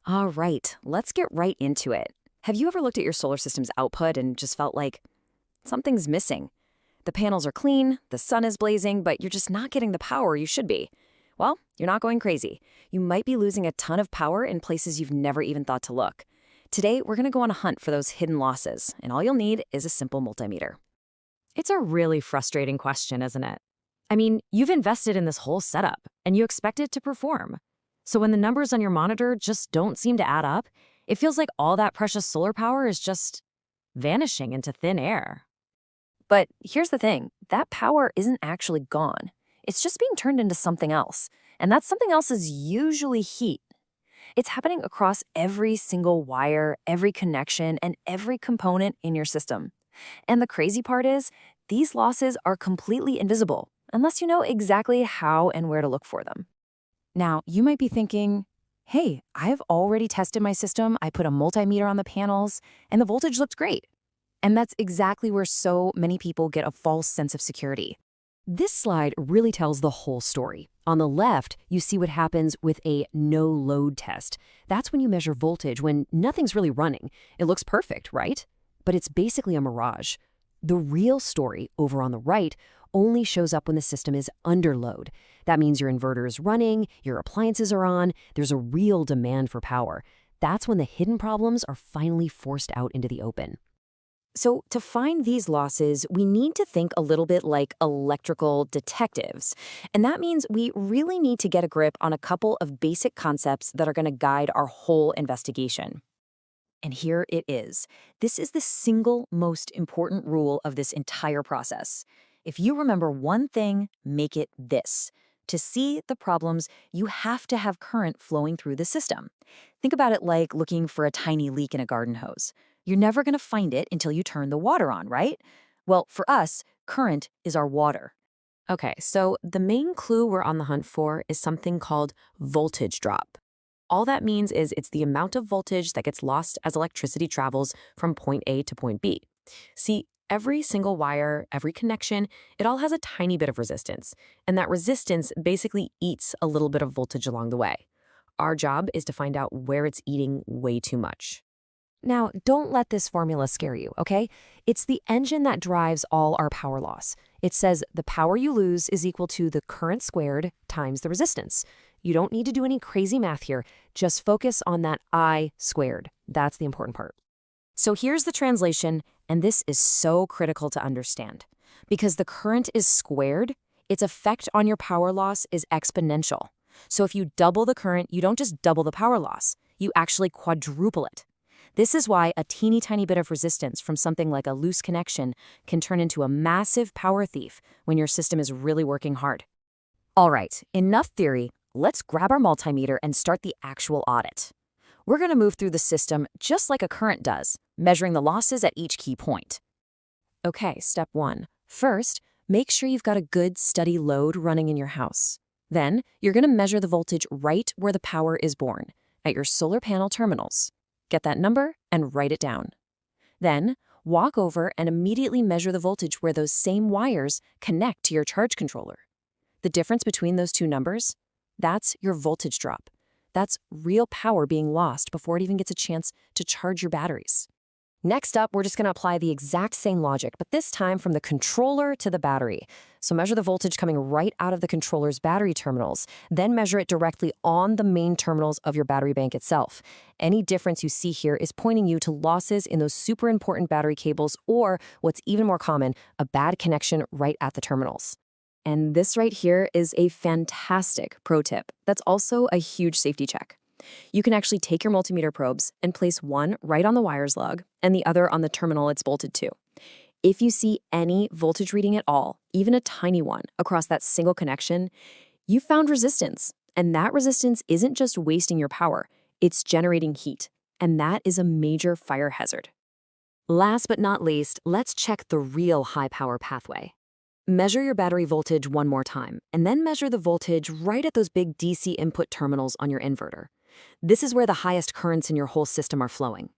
All right, let's get right into it. Have you ever looked at your solar system's output and just felt like something's missing? The panels are clean, the sun is blazing, but you're just not getting the power you should be. Well, you're not going crazy. You might be losing a ton of power in places you've never even thought to look. Today, we're going to go on a hunt for those hidden losses, and all you'll need is a simple multimeter. It's a really frustrating question, isn't it? I mean, you've invested in this whole setup, and you expect it to perform. So when the numbers on your monitor just don't seem to add up, it feels like all that precious solar power is just vanishing into thin air. But here's the thing, that power isn't actually gone. It's just being turned into something else, and that something else is usually heat. It's happening across every single wire, every connection, and every component in your system. And the crazy part is, these losses are completely invisible, unless you know exactly how and where to look for them. Now, you might be thinking, hey, I've already tested my system, I put a multimeter on the panels, and the voltage looked great. And that's exactly where so many people get a false sense of security. This slide really tells the whole story. On the left, you see what happens with a no-load test. That's when you measure voltage when nothing's really running. It looks perfect, right? But it's basically a mirage. The real story, over on the right, only shows up when the system is under load. That means your inverter is running, your appliances are on, there's a real demand for power. That's when the hidden problems are finally forced out into the open. So to find these losses, we need to think a little bit like electrical detectives. And that means we really need to get a grip on a couple of basic concepts that are going to guide our whole investigation. And here it is. This is the single most important rule of this entire process. If you remember one thing, make it this. To see the problems, you have to have current flowing through the system. Think about it like looking for a tiny leak in a garden hose. You're never going to find it until you turn the water on, right? Well, for us, current is our water. Okay, so the main clue we're on the hunt for is something called voltage drop. All that means is it's the amount of voltage that gets lost as electricity travels from point A to point B. See, every single wire, every connection, it all has a tiny bit of resistance, and that resistance basically eats a little bit of voltage along the way. Our job is to find out where it's eating way too much. Now, don't let this formula scare you, okay? It's the engine that drives all our power loss. It says the power you lose is equal to the current squared times the resistance. You don't need to do any crazy math here. Just focus on that I squared. That's the important part. So here's the translation, and this is so critical to understand. Because the current is squared, its effect on your power loss is exponential. So if you double the current, you don't just double the power loss, you actually quadruple it. This is why a teeny tiny bit of resistance from something like a loose connection can turn into a massive power thief when your system is really working hard. All right, enough theory. Let's grab our multimeter and start the actual audit. We're going to move through the system just like a current does, measuring the losses at each key point. Okay, step 1. First, make sure you've got a good, steady load running in your house. Then, you're going to measure the voltage right where the power is born, at your solar panel terminals. Get that number and write it down. Then, walk over and immediately measure the voltage where those same wires connect to your charge controller. The difference between those two numbers? That's your voltage drop. That's real power being lost before it even gets a chance to charge your batteries. Next up, we're just going to apply the exact same logic, but this time from the controller to the battery. So measure the voltage coming right out of the controller's battery terminals, then measure it directly on the main terminals of your battery bank itself. Any difference you see here is pointing you to losses in those super important battery cables, or what's even more common, a bad connection right at the terminals. And this right here is a fantastic pro tip. That's also a huge safety check. You can actually take your multimeter probes and place one right on the wires lug and the other on the terminal it's bolted to. If you see any voltage reading at all, even a tiny one, across that single connection, you found resistance. And that resistance isn't just wasting your power, it's generating heat. And that is a major fire hazard. Last but not least, let's check the real high power pathway. Measure your battery voltage one more time, and then measure the voltage right at those big DC input terminals on your inverter. This is where the highest currents in your whole system are flowing.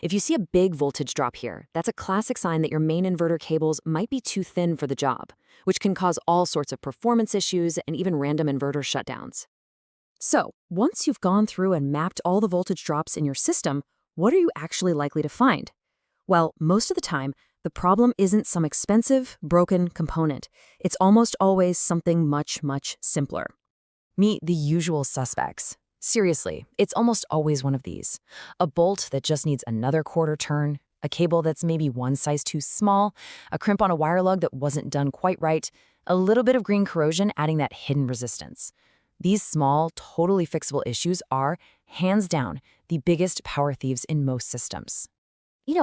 If you see a big voltage drop here, that's a classic sign that your main inverter cables might be too thin for the job, which can cause all sorts of performance issues and even random inverter shutdowns. So, once you've gone through and mapped all the voltage drops in your system, what are you actually likely to find? Well, most of the time, the problem isn't some expensive, broken component. It's almost always something much, much simpler. Meet the usual suspects. Seriously, it's almost always one of these. A bolt that just needs another quarter turn, a cable that's maybe one size too small, a crimp on a wire lug that wasn't done quite right, a little bit of green corrosion adding that hidden resistance. These small, totally fixable issues are, hands down, the biggest power thieves in most systems.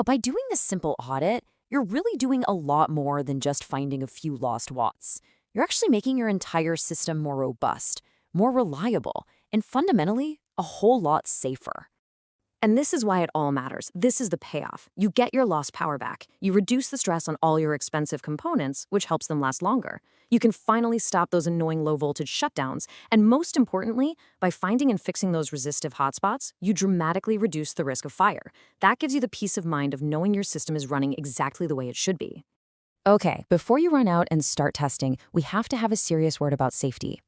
By doing this simple audit, you're really doing a lot more than just finding a few lost watts. You're actually making your entire system more robust, more reliable, and fundamentally, a whole lot safer. And this is why it all matters. This is the payoff. You get your lost power back. You reduce the stress on all your expensive components, which helps them last longer. You can finally stop those annoying low-voltage shutdowns. And most importantly, by finding and fixing those resistive hotspots, you dramatically reduce the risk of fire. That gives you the peace of mind of knowing your system is running exactly the way it should be. Okay, before you run out and start testing, we have to have a serious word about safety.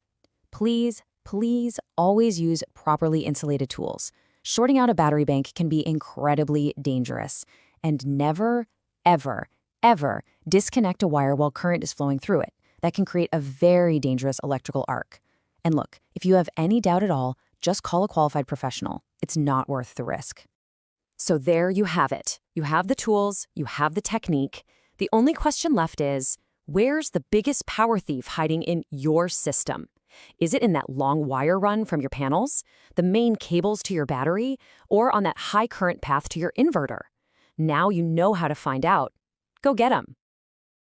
Please, please always use properly insulated tools. Shorting out a battery bank can be incredibly dangerous. And never, ever, ever disconnect a wire while current is flowing through it. That can create a very dangerous electrical arc. And look, if you have any doubt at all, just call a qualified professional. It's not worth the risk. So there you have it. You have the tools, you have the technique. The only question left is, where's the biggest power thief hiding in your system? Is it in that long wire run from your panels, the main cables to your battery, or on that high current path to your inverter? Now you know how to find out. Go get 'em.